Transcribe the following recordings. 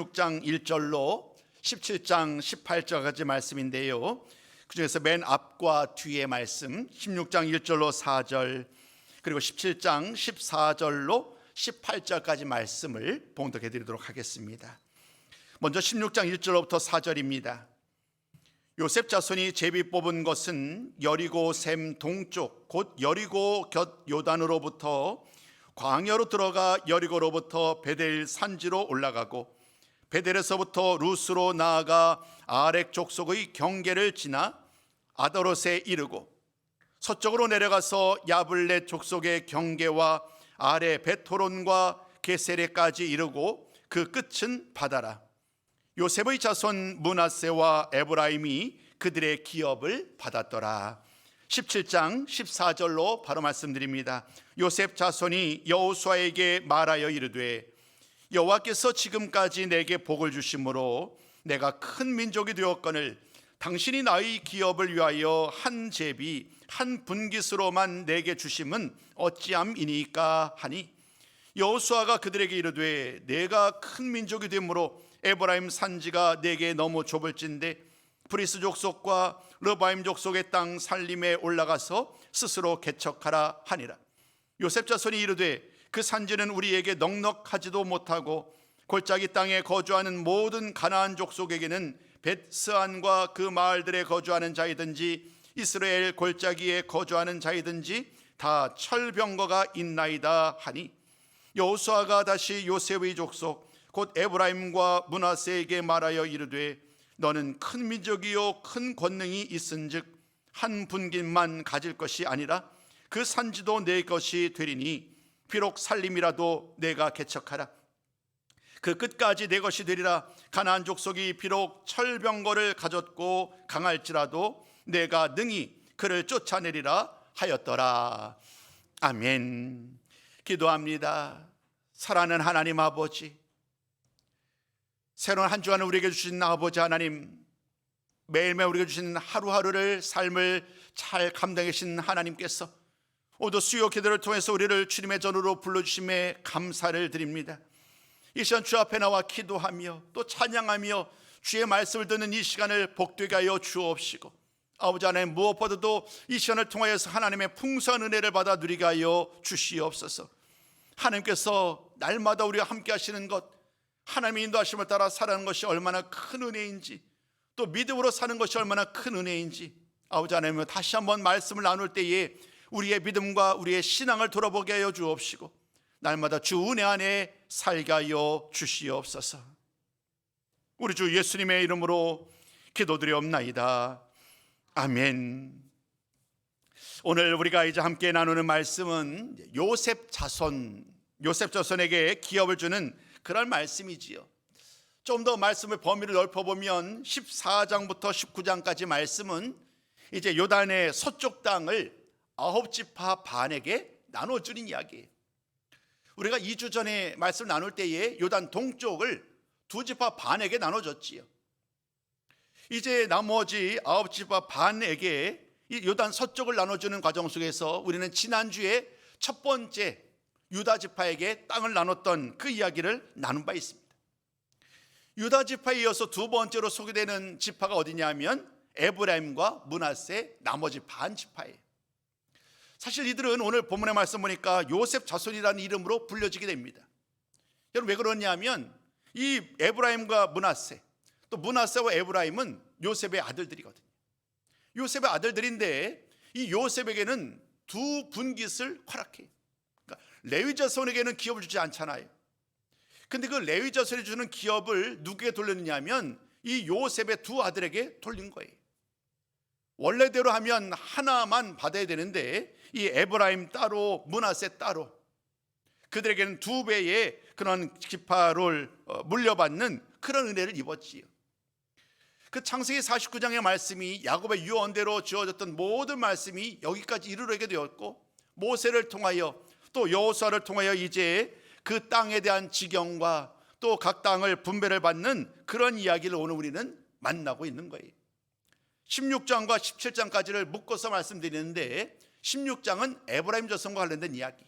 16장 1절로 17장 18절까지 말씀인데요, 그 중에서 맨 앞과 뒤의 말씀 16장 1절로 4절 그리고 17장 14절로 18절까지 말씀을 봉독해 드리도록 하겠습니다. 먼저 16장 1절로부터 4절입니다. 요셉 자손이 제비 뽑은 것은 여리고 샘 동쪽 곧 여리고 곁 요단으로부터 광야로 들어가 여리고로부터 베델 산지로 올라가고 베델에서부터 루스로 나아가 아렉 족속의 경계를 지나 아더롯에 이르고 서쪽으로 내려가서 야블렛 족속의 경계와 아래 베토론과 게세레까지 이르고 그 끝은 바다라. 요셉의 자손 므낫세와 에브라임이 그들의 기업을 받았더라. 17장 14절로 바로 말씀드립니다. 요셉 자손이 여호수아에게 말하여 이르되 여호와께서 지금까지 내게 복을 주심으로 내가 큰 민족이 되었거늘 당신이 나의 기업을 위하여 한 제비 한 분깃으로만 내게 주심은 어찌함이니까 하니 여호수아가 그들에게 이르되 내가 큰 민족이 되므로 에브라임 산지가 내게 너무 좁을진데 브리스 족속과 르바임 족속의 땅 살림에 올라가서 스스로 개척하라 하니라. 요셉 자손이 이르되 그 산지는 우리에게 넉넉하지도 못하고 골짜기 땅에 거주하는 모든 가나안 족속에게는 벳스안과 그 마을들에 거주하는 자이든지 이스라엘 골짜기에 거주하는 자이든지 다 철병거가 있나이다 하니 여호수아가 다시 요셉의 족속 곧 에브라임과 므낫세에게 말하여 이르되 너는 큰 민족이요 큰 권능이 있은즉 한 분깃만 가질 것이 아니라 그 산지도 내 것이 되리니 비록 살림이라도 내가 개척하라. 그 끝까지 내 것이 되리라. 가나안 족속이 비록 철병거를 가졌고 강할지라도 내가 능히 그를 쫓아내리라 하였더라. 아멘. 기도합니다. 사랑하는 하나님 아버지, 새로운 한 주간을 우리에게 주신 아버지 하나님, 매일매일 우리에게 주신 하루하루를 삶을 잘 감당해 주신 하나님께서 오늘 수요 기도를 통해서 우리를 주님의 전으로 불러주심에 감사를 드립니다. 이 시간 주 앞에 나와 기도하며 또 찬양하며 주의 말씀을 듣는 이 시간을 복되게 하여 주옵시고 아버지 하나님, 무엇보다도 이 시간을 통하여서 하나님의 풍성한 은혜를 받아 누리게 하여 주시옵소서. 하나님께서 날마다 우리와 함께 하시는 것, 하나님의 인도하심을 따라 살아가는 것이 얼마나 큰 은혜인지, 또 믿음으로 사는 것이 얼마나 큰 은혜인지 아버지 하나님, 다시 한번 말씀을 나눌 때에 우리의 믿음과 우리의 신앙을 돌아보게 하여 주옵시고 날마다 주 은혜 안에 살게 하여 주시옵소서. 우리 주 예수님의 이름으로 기도드리옵나이다. 아멘. 오늘 우리가 이제 함께 나누는 말씀은 요셉 자손에게 기업을 주는 그런 말씀이지요. 좀 더 말씀의 범위를 넓혀보면 14장부터 19장까지 말씀은 이제 요단의 서쪽 땅을 9지파 반에게 나눠주는 이야기예요. 우리가 2주 전에 말씀을 나눌 때에 요단 동쪽을 2지파 반에게 나눠줬지요. 이제 나머지 9지파 반에게 이 요단 서쪽을 나눠주는 과정 속에서 우리는 지난주에 첫 번째 유다 지파에게 땅을 나눴던 그 이야기를 나눈 바 있습니다. 유다 지파에 이어서 두 번째로 소개되는 지파가 어디냐면 에브라임과 므낫세 나머지 반 지파예요. 사실 이들은 오늘 본문의 말씀 보니까 요셉 자손이라는 이름으로 불려지게 됩니다. 여러분, 왜 그러냐면 이 에브라임과 므낫세, 또 므낫세와 에브라임은 요셉의 아들들이거든요. 요셉의 아들들인데 이 요셉에게는 두 분깃을 허락해요. 그러니까 레위 자손에게는 기업을 주지 않잖아요. 근데 그 레위 자손이 주는 기업을 누구에게 돌렸느냐 하면 이 요셉의 두 아들에게 돌린 거예요. 원래대로 하면 하나만 받아야 되는데 이 에브라임 따로 므낫세 따로, 그들에게는 두 배의 그런 지파를 물려받는 그런 은혜를 입었지요. 그 창세기 49장의 말씀이 야곱의 유언대로 주어졌던 모든 말씀이 여기까지 이르게 되었고, 모세를 통하여 또 여호수아를 통하여 이제 그 땅에 대한 지경과 또 각 땅을 분배를 받는 그런 이야기를 오늘 우리는 만나고 있는 거예요. 16장과 17장까지를 묶어서 말씀드리는데 16장은 에브라임 자손과 관련된 이야기,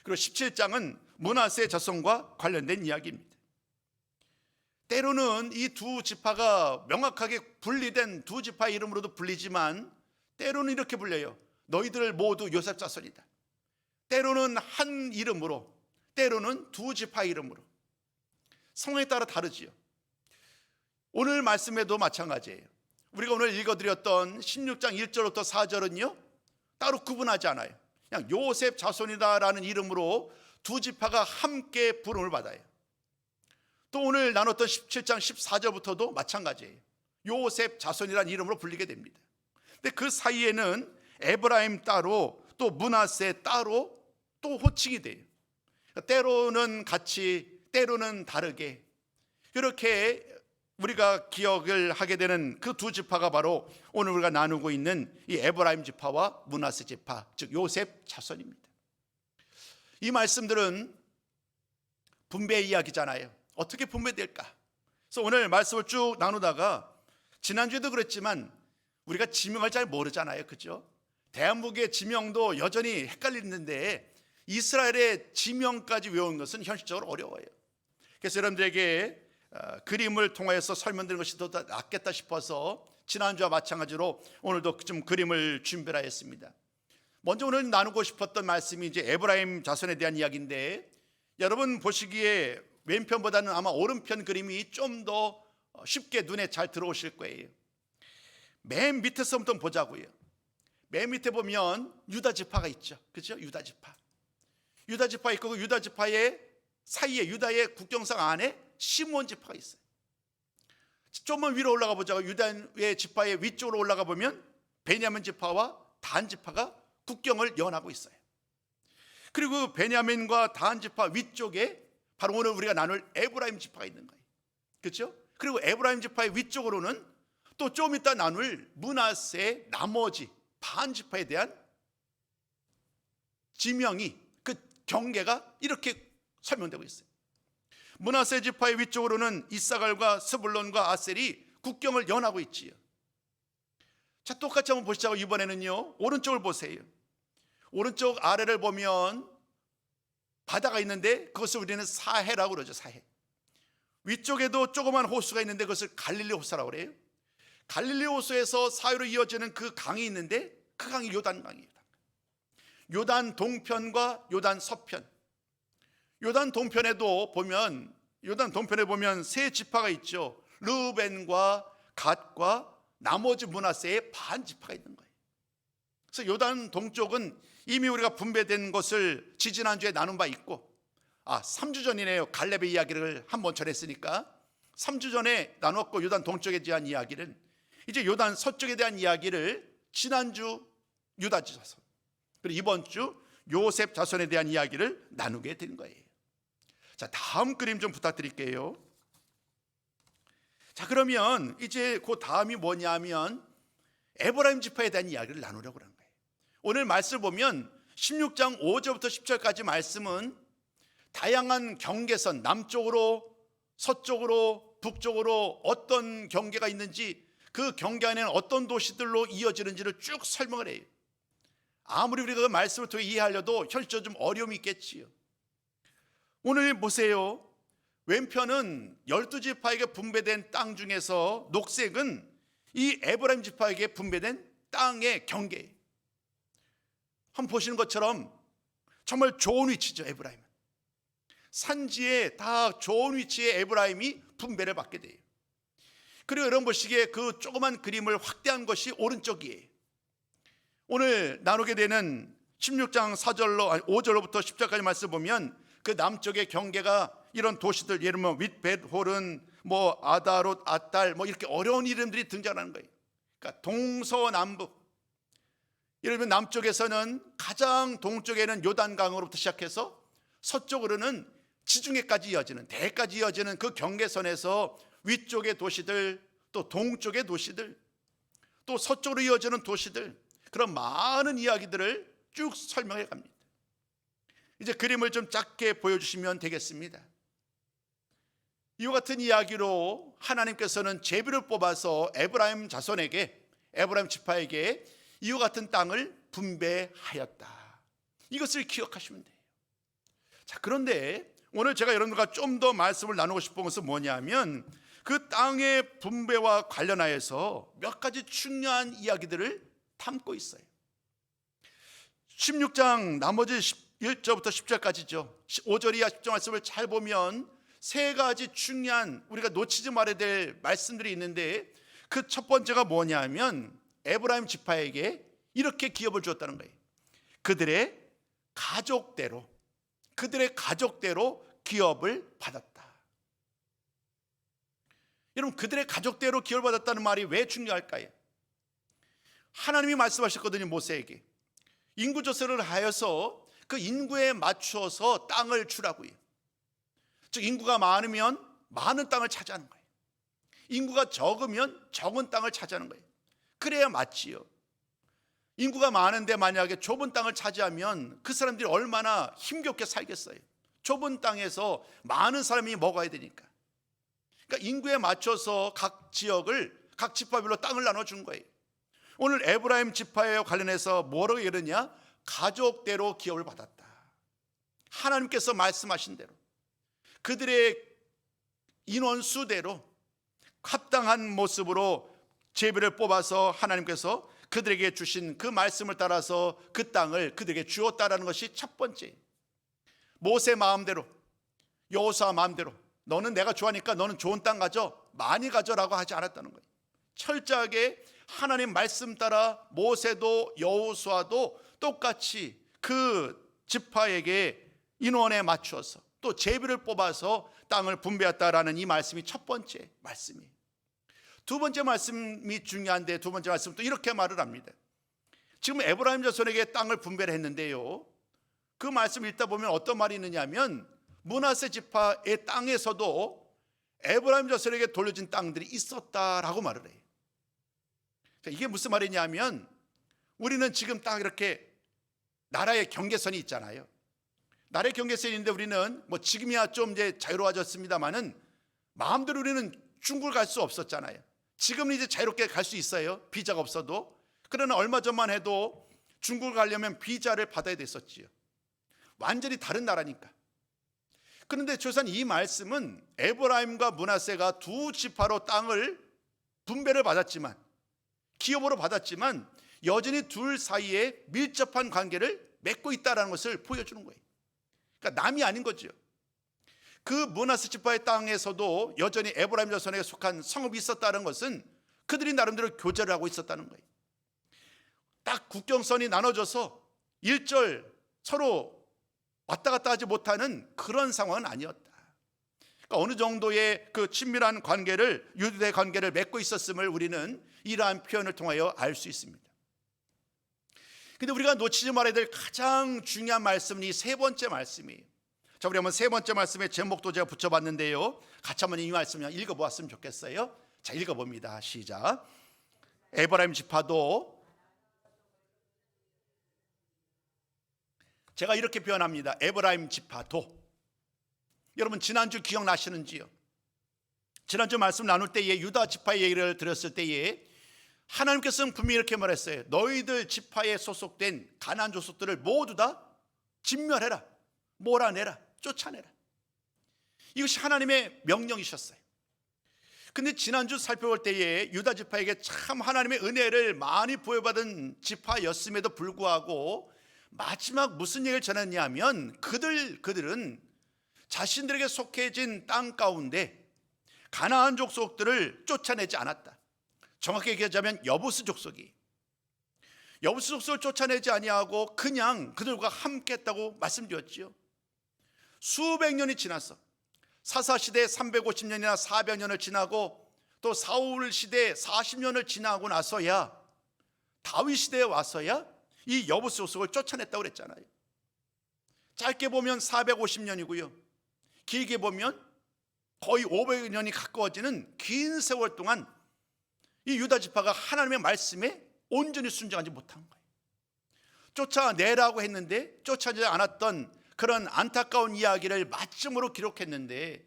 그리고 17장은 므낫세 자손과 관련된 이야기입니다. 때로는 이 두 지파가 명확하게 분리된 두 지파의 이름으로도 불리지만 때로는 이렇게 불려요. 너희들 모두 요셉 자손이다. 때로는 한 이름으로, 때로는 두 지파의 이름으로. 상황에 따라 다르지요. 오늘 말씀에도 마찬가지예요. 우리가 오늘 읽어드렸던 16장 1절부터 4절은요 따로 구분하지 않아요. 그냥 요셉 자손이다라는 이름으로 두 지파가 함께 부름을 받아요. 또 오늘 나눴던 17장 14절부터도 마찬가지예요. 요셉 자손이라는 이름으로 불리게 됩니다. 근데 그 사이에는 에브라임 따로 또 므낫세 따로 또 호칭이 돼요. 때로는 같이 때로는 다르게 이렇게 우리가 기억을 하게 되는 그 두 지파가 바로 오늘 우리가 나누고 있는 이 에브라임 지파와 므낫세 지파, 즉 요셉 자손입니다. 이 말씀들은 분배 이야기잖아요. 어떻게 분배될까? 그래서 오늘 말씀을 쭉 나누다가 지난주에도 그랬지만 우리가 지명을 잘 모르잖아요. 그죠? 대한민국의 지명도 여전히 헷갈리는데 이스라엘의 지명까지 외우는 것은 현실적으로 어려워요. 그래서 여러분들에게 그림을 통해서 설명드리는 것이 더 낫겠다 싶어서 지난주와 마찬가지로 오늘도 좀 그림을 준비하였습니다. 먼저 오늘 나누고 싶었던 말씀이 이제 에브라임 자손에 대한 이야기인데 여러분 보시기에 왼편보다는 아마 오른편 그림이 좀 더 쉽게 눈에 잘 들어오실 거예요. 맨 밑에서부터 보자고요. 맨 밑에 보면 유다 지파가 있죠. 그렇죠? 유다 지파. 유다 지파 있고 그 유다 지파의 사이에 유다의 국경상 안에 시므온 지파가 있어요. 좀만 위로 올라가 보자고. 유다의 지파의 위쪽으로 올라가 보면 베냐민 지파와 단 지파가 국경을 연하고 있어요. 그리고 베냐민과 단 지파 위쪽에 바로 오늘 우리가 나눌 에브라임 지파가 있는 거예요. 그렇죠? 그리고 에브라임 지파의 위쪽으로는 또 좀 이따 나눌 므낫세의 나머지 반 지파에 대한 지명이 그 경계가 이렇게 설명되고 있어요. 므낫세 지파의 위쪽으로는 이사갈과 스불론과 아셀이 국경을 연하고 있지요. 자, 똑같이 한번 보시자고. 이번에는요 오른쪽을 보세요. 오른쪽 아래를 보면 바다가 있는데 그것을 우리는 사해라고 그러죠. 사해. 위쪽에도 조그만 호수가 있는데 그것을 갈릴리 호수라고 그래요. 갈릴리 호수에서 사해로 이어지는 그 강이 있는데 그 강이 요단 강이에요. 요단 동편과 요단 서편. 요단 동편에 보면 세 지파가 있죠. 르우벤과 갓과 나머지 므낫세의 반 지파가 있는 거예요. 그래서 요단 동쪽은 이미 우리가 분배된 것을 지지난주에 나눈 바 있고 3주 전이네요. 갈렙의 이야기를 한번 전했으니까 3주 전에 나눴고 요단 동쪽에 대한 이야기를 이제 요단 서쪽에 대한 이야기를 지난주 유다 자손 그리고 이번 주 요셉 자손에 대한 이야기를 나누게 된 거예요. 자, 다음 그림 좀 부탁드릴게요. 자, 그러면 이제 그 다음이 뭐냐면 에브라임 지파에 대한 이야기를 나누려고 하는 거예요. 오늘 말씀을 보면 16장 5절부터 10절까지 말씀은 다양한 경계선, 남쪽으로 서쪽으로 북쪽으로 어떤 경계가 있는지 그 경계 안에는 어떤 도시들로 이어지는지를 쭉 설명을 해요. 아무리 우리가 그 말씀을 통해 이해하려도 현실적으로 좀 어려움이 있겠지요. 오늘 보세요. 왼편은 12지파에게 분배된 땅 중에서 녹색은 이 에브라임 지파에게 분배된 땅의 경계예요. 한번 보시는 것처럼 정말 좋은 위치죠. 에브라임은 산지에 다 좋은 위치에 에브라임이 분배를 받게 돼요. 그리고 여러분 보시기에 그 조그만 그림을 확대한 것이 오른쪽이에요. 오늘 나누게 되는 16장 5절로부터 10절까지 말씀 보면 그 남쪽의 경계가 이런 도시들, 예를 들면 윗벳홀은 아다롯, 아딸 이렇게 어려운 이름들이 등장하는 거예요. 그러니까 동서남북. 예를 들면 남쪽에서는 가장 동쪽에는 요단강으로부터 시작해서 서쪽으로는 지중해까지 이어지는 대까지 이어지는 그 경계선에서 위쪽의 도시들, 또 동쪽의 도시들, 또 서쪽으로 이어지는 도시들, 그런 많은 이야기들을 쭉 설명해 갑니다. 이제 그림을 좀 작게 보여주시면 되겠습니다. 이와 같은 이야기로 하나님께서는 제비를 뽑아서 에브라임 자손에게, 에브라임 지파에게 이와 같은 땅을 분배하였다. 이것을 기억하시면 돼요. 자, 그런데 오늘 제가 여러분들과 좀 더 말씀을 나누고 싶은 것은 뭐냐면 그 땅의 분배와 관련하여서 몇 가지 중요한 이야기들을 담고 있어요. 16장 나머지 1절부터 10절까지죠. 5절 이하 10절 말씀을 잘 보면 세 가지 중요한 우리가 놓치지 말아야 될 말씀들이 있는데, 그 첫 번째가 뭐냐면 에브라임 지파에게 이렇게 기업을 주었다는 거예요. 그들의 가족대로 기업을 받았다. 여러분, 그들의 가족대로 기업을 받았다는 말이 왜 중요할까요? 하나님이 말씀하셨거든요. 모세에게 인구 조사를 하여서 그 인구에 맞추어서 땅을 주라고요. 즉 인구가 많으면 많은 땅을 차지하는 거예요. 인구가 적으면 적은 땅을 차지하는 거예요. 그래야 맞지요. 인구가 많은데 만약에 좁은 땅을 차지하면 그 사람들이 얼마나 힘겹게 살겠어요. 좁은 땅에서 많은 사람이 먹어야 되니까. 그러니까 인구에 맞춰서 각 지역을 각 지파별로 땅을 나눠준 거예요. 오늘 에브라임 지파에 관련해서 뭐라고 이러냐? 가족대로 기업을 받았다. 하나님께서 말씀하신 대로 그들의 인원수대로 합당한 모습으로 제비를 뽑아서 하나님께서 그들에게 주신 그 말씀을 따라서 그 땅을 그들에게 주었다라는 것이 첫 번째. 모세 마음대로, 여호수아 마음대로, 너는 내가 좋아하니까 너는 좋은 땅 가져, 많이 가져라고 하지 않았다는 거예요. 철저하게 하나님 말씀 따라 모세도 여호수아도 똑같이 그 지파에게 인원에 맞추어서 또 제비를 뽑아서 땅을 분배했다라는 이 말씀이 첫 번째 말씀이에요. 두 번째 말씀이 중요한데, 두 번째 말씀은 또 이렇게 말을 합니다. 지금 에브라임 자손에게 땅을 분배를 했는데요, 그 말씀 읽다 보면 어떤 말이 있느냐면 므낫세 지파의 땅에서도 에브라임 자손에게 돌려진 땅들이 있었다라고 말을 해요. 이게 무슨 말이냐면, 우리는 지금 딱 이렇게 나라의 경계선이 있잖아요. 나라의 경계선이 있는데 우리는 뭐 지금이야 좀 이제 자유로워졌습니다만은 마음대로 우리는 중국을 갈 수 없었잖아요. 지금은 이제 자유롭게 갈 수 있어요. 비자가 없어도. 그러나 얼마 전만 해도 중국을 가려면 비자를 받아야 됐었지요. 완전히 다른 나라니까. 그런데 조선 이 말씀은 에브라임과 므낫세가 두 지파로 땅을 분배를 받았지만, 기업으로 받았지만 여전히 둘 사이에 밀접한 관계를 맺고 있다는 것을 보여주는 거예요. 그러니까 남이 아닌 거죠. 그 므낫세 지파의 땅에서도 여전히 에브라임 자손에게 속한 성읍이 있었다는 것은 그들이 나름대로 교제를 하고 있었다는 거예요. 딱 국경선이 나눠져서 일절 서로 왔다 갔다 하지 못하는 그런 상황은 아니었다. 그러니까 어느 정도의 그 친밀한 관계를, 유대 관계를 맺고 있었음을 우리는 이러한 표현을 통하여 알 수 있습니다. 근데 우리가 놓치지 말아야 될 가장 중요한 말씀은 이 세 번째 말씀이에요. 자, 우리 한번 세 번째 말씀의 제목도 제가 붙여봤는데요, 같이 한번 이 말씀 읽어보았으면 좋겠어요. 자, 읽어봅니다. 시작. 에브라임 지파도, 제가 이렇게 표현합니다. 에브라임 지파도. 여러분 지난주 기억나시는지요? 지난주 말씀 나눌 때에 유다 지파의 얘기를 들었을 때에 하나님께서는 분명히 이렇게 말했어요. 너희들 지파에 소속된 가나안 족속들을 모두 다 진멸해라, 몰아내라, 쫓아내라. 이것이 하나님의 명령이셨어요. 근데 지난주 살펴볼 때에 유다 지파에게 참 하나님의 은혜를 많이 부여받은 지파였음에도 불구하고 마지막 무슨 얘기를 전했냐면 그들은 자신들에게 속해진 땅 가운데 가나안 족속들을 쫓아내지 않았다. 정확히 얘기하자면 여부스 족속이, 여부스 족속을 쫓아내지 아니하고 그냥 그들과 함께 했다고 말씀드렸지요. 수백 년이 지났어. 사사시대 350년이나 400년을 지나고 또 사울 시대 40년을 지나고 나서야, 다윗 시대에 와서야 이 여부스 족속을 쫓아냈다고 그랬잖아요. 짧게 보면 450년이고요, 길게 보면 거의 500년이 가까워지는 긴 세월 동안 이 유다 지파가 하나님의 말씀에 온전히 순종하지 못한 거예요. 쫓아내라고 했는데 쫓아내지 않았던 그런 안타까운 이야기를 마침으로 기록했는데,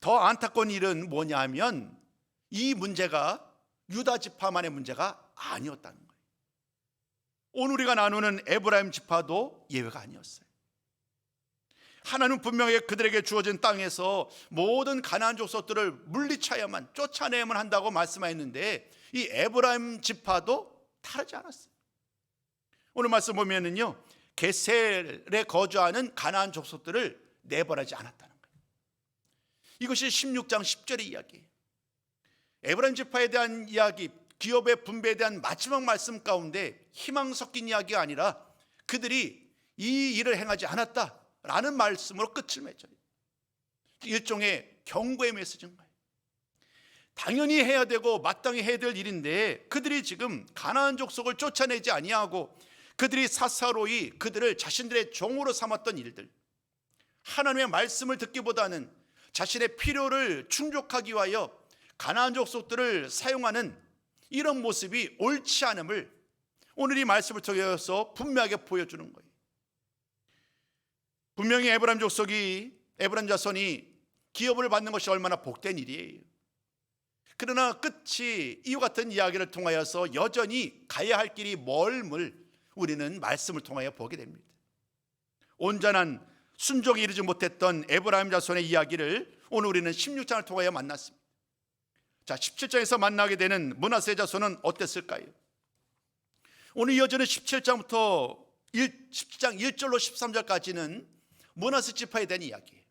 더 안타까운 일은 뭐냐면 이 문제가 유다 지파만의 문제가 아니었다는 거예요. 오늘 우리가 나누는 에브라임 지파도 예외가 아니었어요. 하나님은 분명히 그들에게 주어진 땅에서 모든 가나안 족속들을 물리쳐야만, 쫓아내야만 한다고 말씀하였는데 이 에브라임 지파도 다르지 않았어요. 오늘 말씀 보면은요, 게셀에 거주하는 가나안 족속들을 내보내지 않았다는 거예요. 이것이 16장 10절의 이야기예요. 에브라임 지파에 대한 이야기, 기업의 분배에 대한 마지막 말씀 가운데 희망 섞인 이야기가 아니라 그들이 이 일을 행하지 않았다라는 말씀으로 끝을 맺어요. 일종의 경고의 메시지인 거예요. 당연히 해야 되고 마땅히 해야 될 일인데 그들이 지금 가나안 족속을 쫓아내지 아니하고 그들이 사사로이 그들을 자신들의 종으로 삼았던 일들, 하나님의 말씀을 듣기보다는 자신의 필요를 충족하기 위하여 가나안 족속들을 사용하는 이런 모습이 옳지 않음을 오늘 이 말씀을 통해서 분명하게 보여주는 거예요. 분명히 에브라임 족속이, 에브라임 자손이 기업을 받는 것이 얼마나 복된 일이에요. 그러나 끝이 이와 같은 이야기를 통하여서 여전히 가야 할 길이 멀음을 우리는 말씀을 통하여 보게 됩니다. 온전한 순종에 이르지 못했던 에브라임 자손의 이야기를 오늘 우리는 16장을 통하여 만났습니다. 자, 17장에서 만나게 되는 므낫세 자손은 어땠을까요? 오늘 이어지는 17장부터 17장 1절로 13절까지는 므낫세 지파에 대한 이야기예요.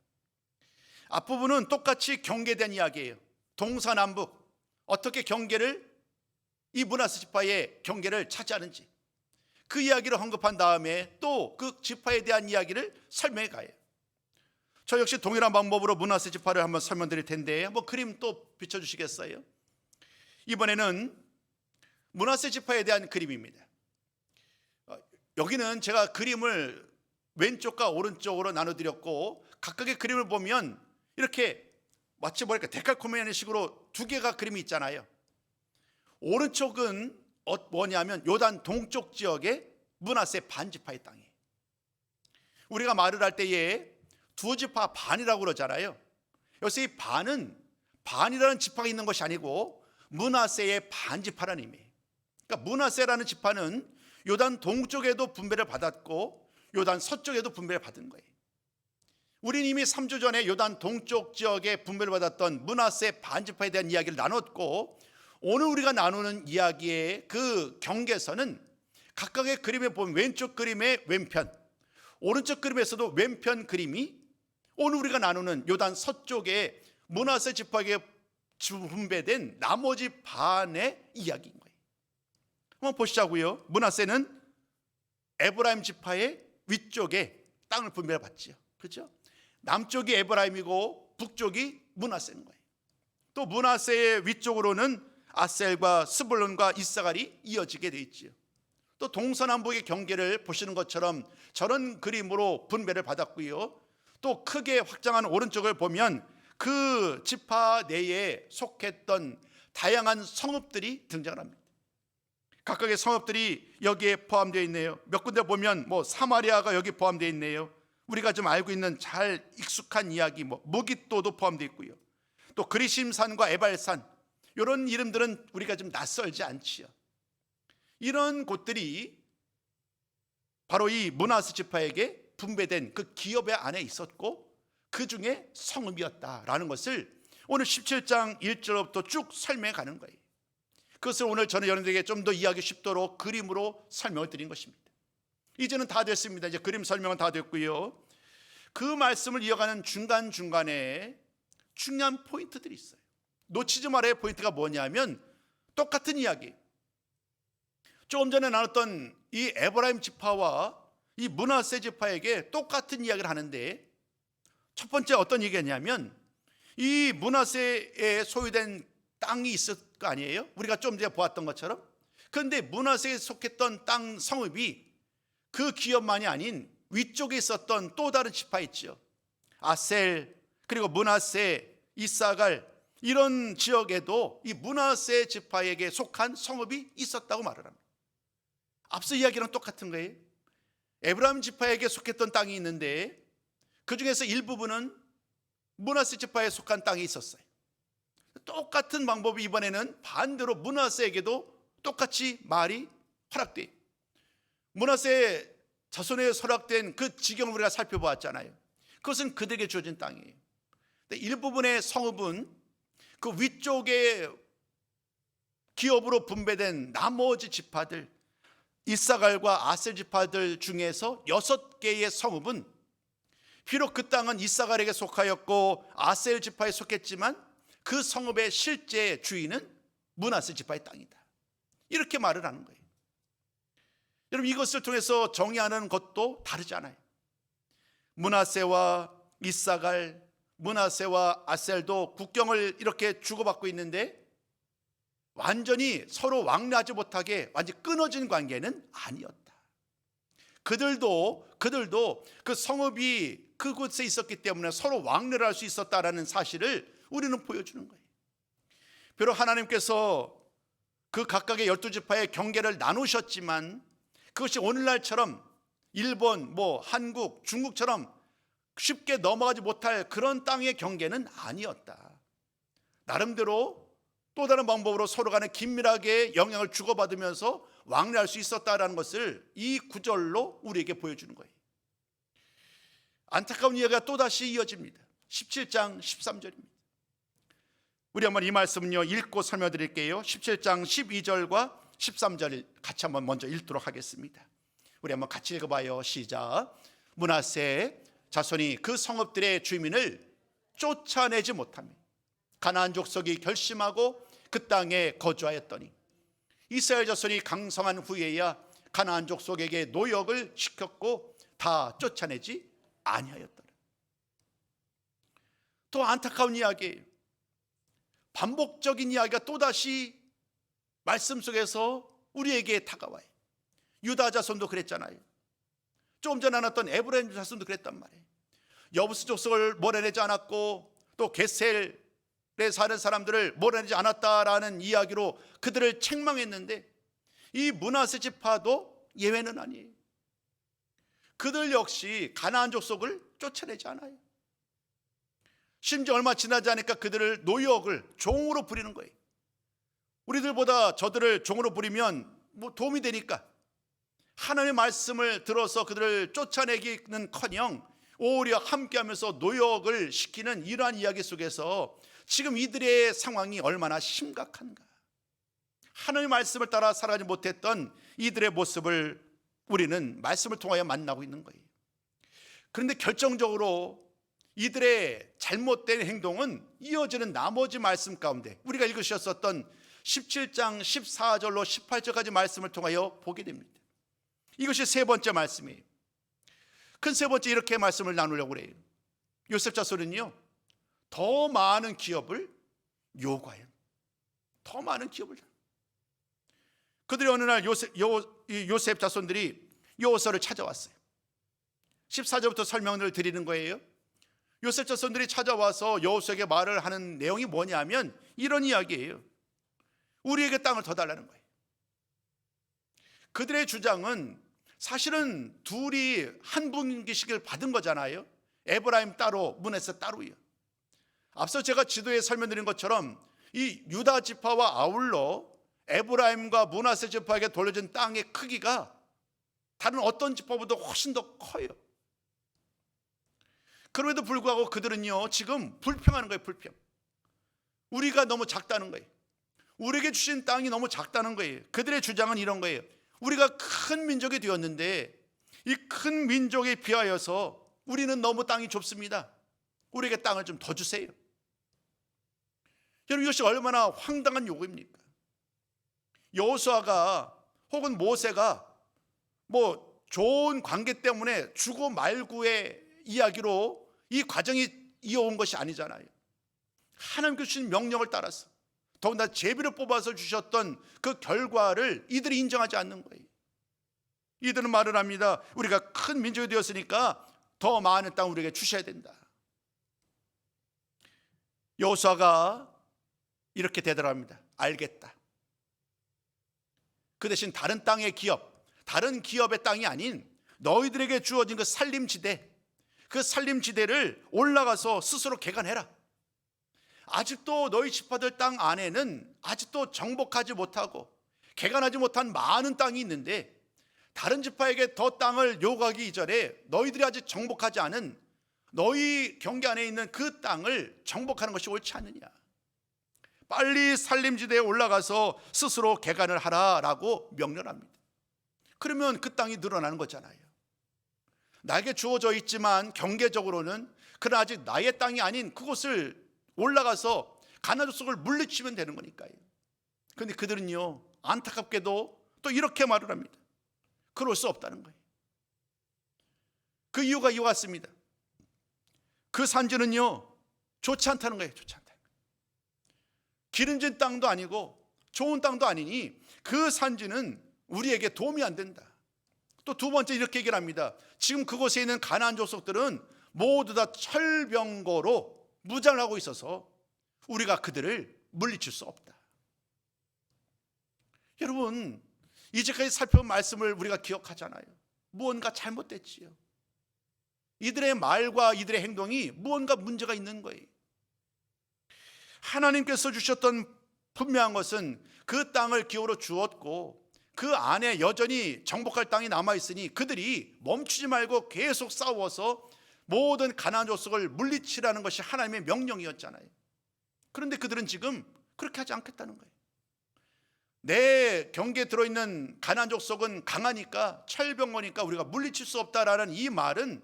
앞부분은 똑같이 경계에 대한 이야기예요. 동서남북 어떻게 경계를, 이 므낫세 지파의 경계를 차지하는지 그 이야기를 언급한 다음에 또 그 지파에 대한 이야기를 설명해 가요. 저 역시 동일한 방법으로 므낫세 지파를 한번 설명드릴 텐데 한번 그림 또 비춰주시겠어요? 이번에는 므낫세 지파에 대한 그림입니다. 여기는 제가 그림을 왼쪽과 오른쪽으로 나눠드렸고 각각의 그림을 보면 이렇게 마치 뭐랄까 데칼코마니 식으로 두 개가 그림이 있잖아요. 오른쪽은 뭐냐면 요단 동쪽 지역의 므낫세 반지파의 땅이에요. 우리가 말을 할 때에 두 지파 반이라고 그러잖아요. 여기서 이 반이라는 지파가 있는 것이 아니고 므낫세의 반지파라는 의미예요. 그러니까 므낫세라는 지파는 요단 동쪽에도 분배를 받았고 요단 서쪽에도 분배를 받은 거예요. 우리는 이미 3주 전에 요단 동쪽 지역에 분배를 받았던 므낫세 반지파에 대한 이야기를 나눴고 오늘 우리가 나누는 이야기의 그 경계선은 각각의 그림에 보면 왼쪽 그림의 왼편, 오른쪽 그림에서도 왼편 그림이 오늘 우리가 나누는 요단 서쪽의 므낫세 지파에게 분배된 나머지 반의 이야기인 거예요. 한번 보시자고요. 므낫세는 에브라임 지파의 위쪽에 땅을 분배를 받지요. 그렇죠? 남쪽이 에브라임이고 북쪽이 므낫세인 거예요. 또 므낫세의 위쪽으로는 아셀과 스불론과 이사갈이 이어지게 되어 있지요. 또 동서남북의 경계를 보시는 것처럼 저런 그림으로 분배를 받았고요. 또 크게 확장한 오른쪽을 보면 그 지파 내에 속했던 다양한 성읍들이 등장합니다. 각각의 성읍들이 여기에 포함되어 있네요. 몇 군데 보면 사마리아가 여기 포함되어 있네요. 우리가 좀 알고 있는 잘 익숙한 이야기 무깃도도 포함되어 있고요. 또 그리심산과 에발산, 이런 이름들은 우리가 좀 낯설지 않지요. 이런 곳들이 바로 이 므낫세 지파에게 분배된 그 기업의 안에 있었고 그 중에 성읍이었다라는 것을 오늘 17장 1절부터 쭉 설명해 가는 거예요. 그것을 오늘 저는 여러분들에게 좀 더 이해하기 쉽도록 그림으로 설명을 드린 것입니다. 이제는 다 됐습니다. 이제 그림 설명은 다 됐고요. 그 말씀을 이어가는 중간중간에 중요한 포인트들이 있어요. 놓치지 말아야 할 포인트가 뭐냐면 똑같은 이야기, 조금 전에 나눴던 이 에브라임 지파와 이 므낫세 지파에게 똑같은 이야기를 하는데 첫 번째 어떤 얘기냐면 이 므낫세에 소유된 땅이 있을 거 아니에요? 우리가 좀 전에 보았던 것처럼. 그런데 므낫세에 속했던 땅 성읍이 그 기업만이 아닌 위쪽에 있었던 또 다른 지파 있죠. 아셀, 그리고 므낫세, 이사갈, 이런 지역에도 이 므낫세 지파에게 속한 성읍이 있었다고 말을 합니다. 앞서 이야기랑 똑같은 거예요. 에브라임 지파에게 속했던 땅이 있는데 그 중에서 일부분은 므낫세 지파에 속한 땅이 있었어요. 똑같은 방법이 이번에는 반대로 므낫세에게도 똑같이 말이 허락돼요. 므낫세 자손에 허락된 그 지경을 우리가 살펴보았잖아요. 그것은 그들에게 주어진 땅이에요. 근데 일부분의 성읍은 그 위쪽에 기업으로 분배된 나머지 지파들, 이사갈과 아셀 지파들 중에서 6개의 성읍은 비록 그 땅은 이사갈에게 속하였고 아셀 지파에 속했지만 그 성읍의 실제 주인은 므낫세 지파의 땅이다, 이렇게 말을 하는 거예요. 여러분, 이것을 통해서 정의하는 것도 다르지 않아요. 므낫세와 이사갈, 므낫세와 아셀도 국경을 이렇게 주고받고 있는데 완전히 서로 왕래하지 못하게 완전히 끊어진 관계는 아니었다. 그들도 그 성읍이 그곳에 있었기 때문에 서로 왕래를 할 수 있었다라는 사실을 우리는 보여주는 거예요. 비록 하나님께서 그 각각의 12지파의 경계를 나누셨지만 그것이 오늘날처럼 일본, 한국, 중국처럼 쉽게 넘어가지 못할 그런 땅의 경계는 아니었다. 나름대로 또 다른 방법으로 서로 간에 긴밀하게 영향을 주고받으면서 왕래할 수 있었다라는 것을 이 구절로 우리에게 보여주는 거예요. 안타까운 이야기가 또다시 이어집니다. 17장 13절입니다. 우리 한번 이 말씀은요 읽고 설명드릴게요. 17장 12절과 13절 같이 한번 먼저 읽도록 하겠습니다. 우리 한번 같이 읽어봐요. 시작. 므낫세 자손이 그 성읍들의 주민을 쫓아내지 못하며 가나안 족속이 결심하고 그 땅에 거주하였더니 이스라엘 자손이 강성한 후에야 가나안 족속에게 노역을 시켰고 다 쫓아내지 아니하였더라. 또 안타까운 이야기예요. 반복적인 이야기가 또다시 말씀 속에서 우리에게 다가와요. 유다 자손도 그랬잖아요. 조금 전에 나눴던 에브라임 자손도 그랬단 말이에요. 여부스 족속을 몰아내지 않았고 또 게셀에 사는 사람들을 몰아내지 않았다라는 이야기로 그들을 책망했는데 이 므낫세 지파도 예외는 아니에요. 그들 역시 가나안 족속을 쫓아내지 않아요. 심지어 얼마 지나지 않으니까 그들을 노역을 종으로 부리는 거예요. 우리들보다 저들을 종으로 부리면 도움이 되니까 하나님의 말씀을 들어서 그들을 쫓아내기는커녕 오히려 함께하면서 노역을 시키는 이러한 이야기 속에서 지금 이들의 상황이 얼마나 심각한가. 하나님의 말씀을 따라 살아가지 못했던 이들의 모습을 우리는 말씀을 통하여 만나고 있는 거예요. 그런데 결정적으로 이들의 잘못된 행동은 이어지는 나머지 말씀 가운데 우리가 읽으셨었던 17장 14절로 18절까지 말씀을 통하여 보게 됩니다. 이것이 세 번째 말씀이에요. 큰 세 번째 이렇게 말씀을 나누려고 그래요. 요셉 자손은요 더 많은 기업을 요구해요. 더 많은 기업을. 그들이 어느 날 요셉 자손들이 요소를 찾아왔어요. 14절부터 설명을 드리는 거예요. 요셉 자손들이 찾아와서 여호수아에게 말을 하는 내용이 뭐냐면 이런 이야기예요. 우리에게 땅을 더 달라는 거예요. 그들의 주장은 사실은 둘이 한 분기씩을 받은 거잖아요. 에브라임 따로, 므낫세 따로요. 앞서 제가 지도에 설명드린 것처럼 이 유다 지파와 아울러 에브라임과 므낫세 지파에게 돌려진 땅의 크기가 다른 어떤 지파보다 훨씬 더 커요. 그럼에도 불구하고 그들은요 지금 불평하는 거예요. 불평. 우리가 너무 작다는 거예요. 우리에게 주신 땅이 너무 작다는 거예요. 그들의 주장은 이런 거예요. 우리가 큰 민족이 되었는데 이 큰 민족에 비하여서 우리는 너무 땅이 좁습니다. 우리에게 땅을 좀 더 주세요. 여러분, 이것이 얼마나 황당한 요구입니까? 여호수아가 혹은 모세가 좋은 관계 때문에 주고 말고의 이야기로 이 과정이 이어온 것이 아니잖아요. 하나님께서 주신 명령을 따라서 더군다나 제비를 뽑아서 주셨던 그 결과를 이들이 인정하지 않는 거예요. 이들은 말을 합니다. 우리가 큰 민족이 되었으니까 더 많은 땅 우리에게 주셔야 된다. 여호수아가 이렇게 대답합니다. 알겠다. 그 대신 다른 땅의 기업, 다른 기업의 땅이 아닌 너희들에게 주어진 그 산림지대, 그 산림지대를 올라가서 스스로 개간해라. 아직도 너희 지파들 땅 안에는 아직도 정복하지 못하고 개간하지 못한 많은 땅이 있는데 다른 지파에게 더 땅을 요구하기 이전에 너희들이 아직 정복하지 않은 너희 경계 안에 있는 그 땅을 정복하는 것이 옳지 않느냐. 빨리 살림지대에 올라가서 스스로 개간을 하라라고 명령합니다. 그러면 그 땅이 늘어나는 거잖아요. 나에게 주어져 있지만 경계적으로는 그러나 아직 나의 땅이 아닌 그곳을 올라가서 가나안 족속을 물리치면 되는 거니까요. 그런데 그들은요, 안타깝게도 또 이렇게 말을 합니다. 그럴 수 없다는 거예요. 그 이유가 이와 같습니다. 그 산지는요, 좋지 않다는 거예요. 좋지 않다. 기름진 땅도 아니고 좋은 땅도 아니니 그 산지는 우리에게 도움이 안 된다. 또 두 번째 이렇게 얘기를 합니다. 지금 그곳에 있는 가나안 족속들은 모두 다 철병거로 무장을 하고 있어서 우리가 그들을 물리칠 수 없다. 여러분, 이제까지 살펴본 말씀을 우리가 기억하잖아요. 무언가 잘못됐지요. 이들의 말과 이들의 행동이 무언가 문제가 있는 거예요. 하나님께서 주셨던 분명한 것은 그 땅을 기업으로 주었고 그 안에 여전히 정복할 땅이 남아있으니 그들이 멈추지 말고 계속 싸워서 모든 가나안 족속을 물리치라는 것이 하나님의 명령이었잖아요. 그런데 그들은 지금 그렇게 하지 않겠다는 거예요. 내 경계에 들어있는 가나안 족속은 강하니까 철병거니까 우리가 물리칠 수 없다라는 이 말은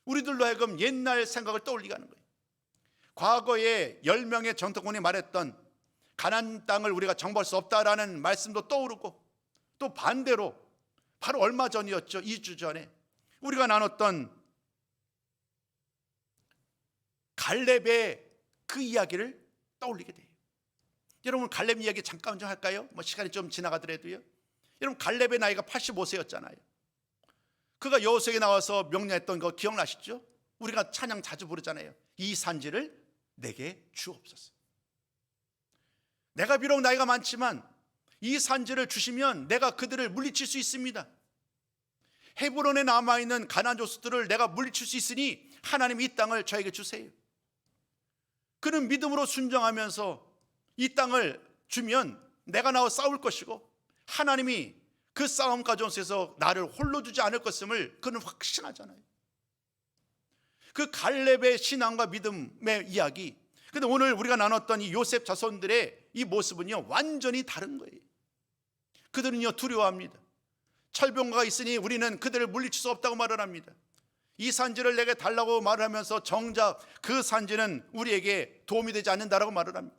우리들로 하여금 옛날 생각을 떠올리게 하는 거예요. 과거에 10명의 정통군이 말했던 가나안 땅을 우리가 정복할 수 없다라는 말씀도 떠오르고, 또 반대로 바로 얼마 전이었죠. 2주 전에 우리가 나눴던 갈렙의 그 이야기를 떠올리게 돼요. 여러분, 갈렙 이야기 잠깐 좀 할까요? 시간이 좀 지나가더라도요. 여러분, 갈렙의 나이가 85세였잖아요. 그가 여호수아에 나와서 명령했던 거 기억나시죠? 우리가 찬양 자주 부르잖아요. 이 산지를 내게 주옵소서. 내가 비록 나이가 많지만 이 산지를 주시면 내가 그들을 물리칠 수 있습니다. 헤브론에 남아있는 가나안 족속들을 내가 물리칠 수 있으니 하나님 이 땅을 저에게 주세요. 그는 믿음으로 순종하면서 이 땅을 주면 내가 나와 싸울 것이고 하나님이 그 싸움 가운데서 나를 홀로 두지 않을 것임을 그는 확신하잖아요. 그 갈렙의 신앙과 믿음의 이야기, 근데 오늘 우리가 나눴던 이 요셉 자손들의 이 모습은요, 완전히 다른 거예요. 그들은요, 두려워합니다. 철병거가 있으니 우리는 그들을 물리칠 수 없다고 말을 합니다. 이 산지를 내게 달라고 말을 하면서 정작 그 산지는 우리에게 도움이 되지 않는다라고 말을 합니다.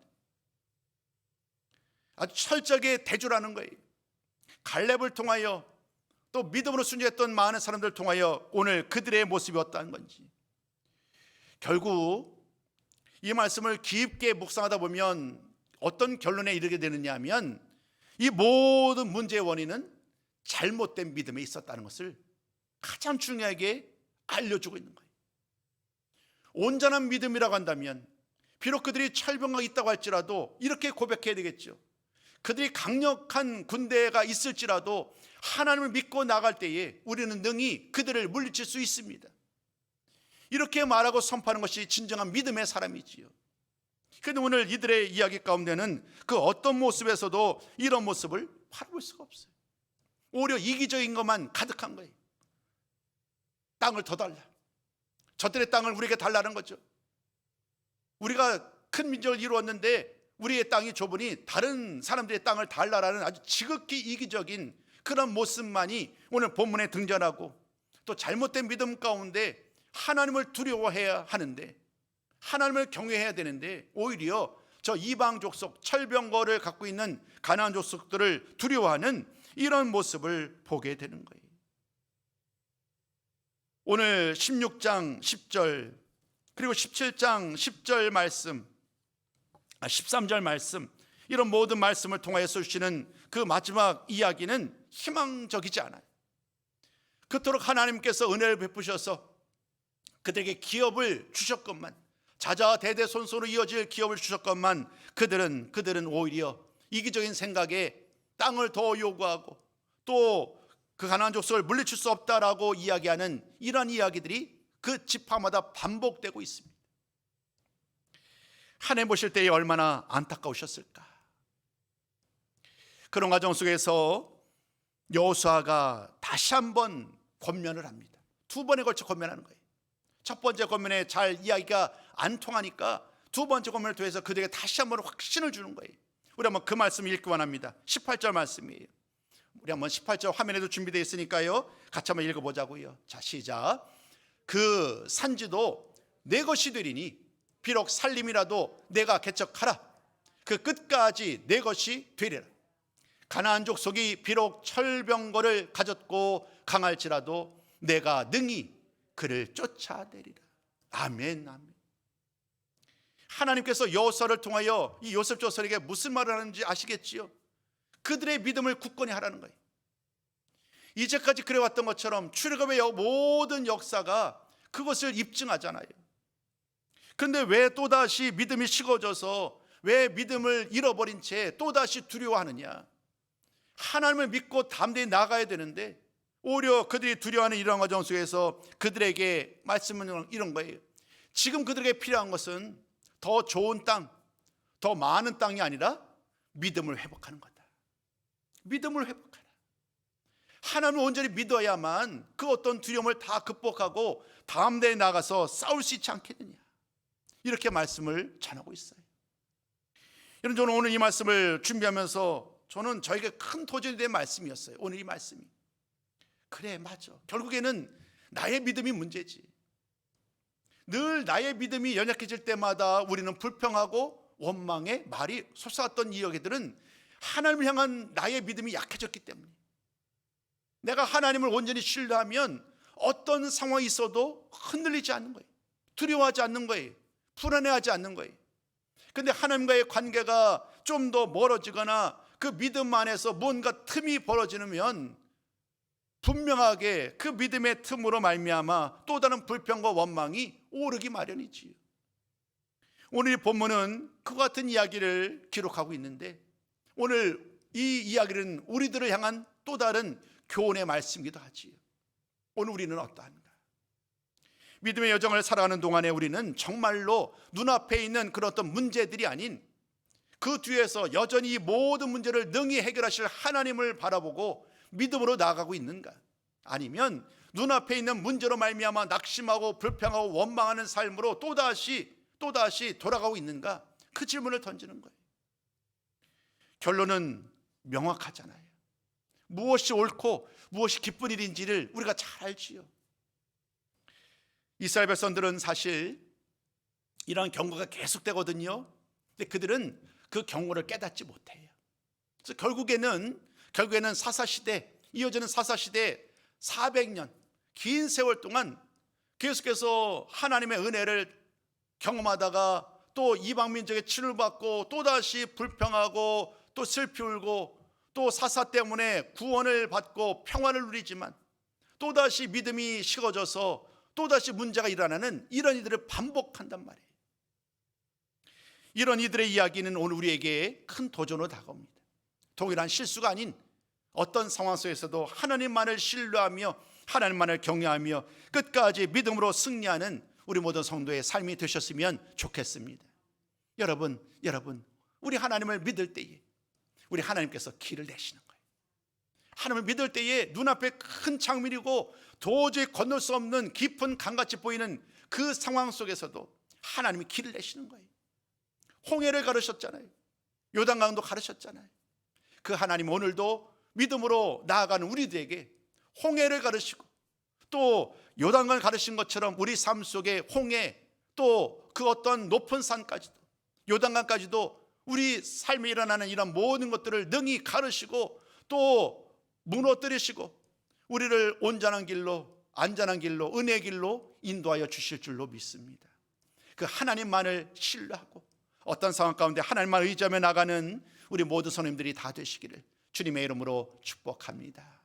아주 철저하게 대조라는 거예요. 갈렙을 통하여 또 믿음으로 순종했던 많은 사람들을 통하여 오늘 그들의 모습이 어떠한 건지, 결국 이 말씀을 깊게 묵상하다 보면 어떤 결론에 이르게 되느냐 하면 이 모든 문제의 원인은 잘못된 믿음에 있었다는 것을 가장 중요하게 알려주고 있는 거예요. 온전한 믿음이라고 한다면 비록 그들이 철병거가 있다고 할지라도 이렇게 고백해야 되겠죠. 그들이 강력한 군대가 있을지라도 하나님을 믿고 나갈 때에 우리는 능히 그들을 물리칠 수 있습니다. 이렇게 말하고 선포하는 것이 진정한 믿음의 사람이지요. 그런데 오늘 이들의 이야기 가운데는 그 어떤 모습에서도 이런 모습을 바라볼 수가 없어요. 오히려 이기적인 것만 가득한 거예요. 땅을 더 달라. 저들의 땅을 우리에게 달라는 거죠. 우리가 큰 민족을 이루었는데 우리의 땅이 좁으니 다른 사람들의 땅을 달라라는 아주 지극히 이기적인 그런 모습만이 오늘 본문에 등장하고, 또 잘못된 믿음 가운데 하나님을 두려워해야 하는데, 하나님을 경외해야 되는데 오히려 저 이방 족속, 철병거를 갖고 있는 가나안 족속들을 두려워하는 이런 모습을 보게 되는 거예요. 오늘 16장 10절 그리고 17장 10절 말씀, 13절 말씀, 이런 모든 말씀을 통하여서 주시는 그 마지막 이야기는 희망적이지 않아요. 그토록 하나님께서 은혜를 베푸셔서 그들에게 기업을 주셨건만, 자자대대손손으로 이어질 기업을 주셨건만 그들은 오히려 이기적인 생각에 땅을 더 요구하고 또 그 가나안 족속을 물리칠 수 없다라고 이야기하는 이런 이야기들이 그 지파마다 반복되고 있습니다. 하나님 보실 때에 얼마나 안타까우셨을까. 그런 과정 속에서 여호수아가 다시 한번 권면을 합니다. 두 번에 걸쳐 권면하는 거예요. 첫 번째 권면에 잘 이야기가 안 통하니까 두 번째 권면을 통해서 그들에게 다시 한번 확신을 주는 거예요. 우리 한번 그 말씀 읽기 원합니다. 18절 말씀이에요. 우리 한번 18절 화면에도 준비되어 있으니까요, 같이 한번 읽어보자고요. 자, 시작. 그 산지도 내 것이 되리니 비록 살림이라도 내가 개척하라. 그 끝까지 내 것이 되리라. 가나안 족속이 비록 철병거를 가졌고 강할지라도 내가 능히 그를 쫓아내리라. 아멘, 아멘. 하나님께서 여호수아를 통하여 이 요셉 조선에게 무슨 말을 하는지 아시겠지요? 그들의 믿음을 굳건히 하라는 거예요. 이제까지 그래왔던 것처럼 출애굽의 모든 역사가 그것을 입증하잖아요. 그런데 왜 또다시 믿음이 식어져서, 왜 믿음을 잃어버린 채 또다시 두려워하느냐? 하나님을 믿고 담대히 나가야 되는데 오히려 그들이 두려워하는 이런 과정 속에서 그들에게 말씀은 이런 거예요. 지금 그들에게 필요한 것은 더 좋은 땅, 더 많은 땅이 아니라 믿음을 회복하는 거다. 믿음을 회복하라. 하나님을 온전히 믿어야만 그 어떤 두려움을 다 극복하고 다음 대에 나가서 싸울 수 있지 않겠느냐, 이렇게 말씀을 전하고 있어요. 여러분, 저는 오늘 이 말씀을 준비하면서 저는 저에게 큰 도전이 된 말씀이었어요. 오늘 이 말씀이, 그래, 맞아, 결국에는 나의 믿음이 문제지. 늘 나의 믿음이 연약해질 때마다 우리는 불평하고 원망의 말이 솟아왔던 이 여기들은 하나님을 향한 나의 믿음이 약해졌기 때문에, 내가 하나님을 온전히 신뢰하면 어떤 상황이 있어도 흔들리지 않는 거예요. 두려워하지 않는 거예요. 불안해하지 않는 거예요. 그런데 하나님과의 관계가 좀 더 멀어지거나 그 믿음 안에서 뭔가 틈이 벌어지면 분명하게 그 믿음의 틈으로 말미암아 또 다른 불평과 원망이 오르기 마련이지요. 오늘 이 본문은 그와 같은 이야기를 기록하고 있는데, 오늘 이 이야기는 우리들을 향한 또 다른 교훈의 말씀이기도 하지요. 오늘 우리는 어떠한가? 믿음의 여정을 살아가는 동안에 우리는 정말로 눈앞에 있는 그런 어떤 문제들이 아닌 그 뒤에서 여전히 이 모든 문제를 능히 해결하실 하나님을 바라보고 믿음으로 나아가고 있는가? 아니면 눈앞에 있는 문제로 말미암아 낙심하고 불평하고 원망하는 삶으로 또다시 돌아가고 있는가? 그 질문을 던지는 거예요. 결론은 명확하잖아요. 무엇이 옳고 무엇이 기쁜 일인지를 우리가 잘 알지요. 이스라엘 백성들은 사실 이러한 경고가 계속되거든요. 근데 그들은 그 경고를 깨닫지 못해요. 그래서 결국에는 사사시대, 이어지는 사사시대 400년 긴 세월 동안 계속해서 하나님의 은혜를 경험하다가 또 이방 민족의 치를 받고 또다시 불평하고 또 슬피 울고 또 사사 때문에 구원을 받고 평화를 누리지만 또다시 믿음이 식어져서 또다시 문제가 일어나는 이런 이들을 반복한단 말이에요. 이런 이들의 이야기는 오늘 우리에게 큰 도전으로 다가옵니다. 동일한 실수가 아닌 어떤 상황 속에서도 하나님만을 신뢰하며 하나님만을 경외하며 끝까지 믿음으로 승리하는 우리 모든 성도의 삶이 되셨으면 좋겠습니다. 여러분, 우리 하나님을 믿을 때에 우리 하나님께서 길을 내시는 거예요. 하나님을 믿을 때에 눈앞에 큰 창문이고 도저히 건널 수 없는 깊은 강같이 보이는 그 상황 속에서도 하나님이 길을 내시는 거예요. 홍해를 가르셨잖아요. 요단강도 가르셨잖아요. 그 하나님 오늘도 믿음으로 나아가는 우리들에게 홍해를 가르시고 또 요단강을 가르신 것처럼 우리 삶 속에 홍해, 또 그 어떤 높은 산까지도 요단강까지도 우리 삶에 일어나는 이런 모든 것들을 능히 가르시고 또 무너뜨리시고 우리를 온전한 길로, 안전한 길로, 은혜의 길로 인도하여 주실 줄로 믿습니다. 그 하나님만을 신뢰하고 어떤 상황 가운데 하나님만 의지하며 나가는 우리 모든 성도님들이 다 되시기를 주님의 이름으로 축복합니다.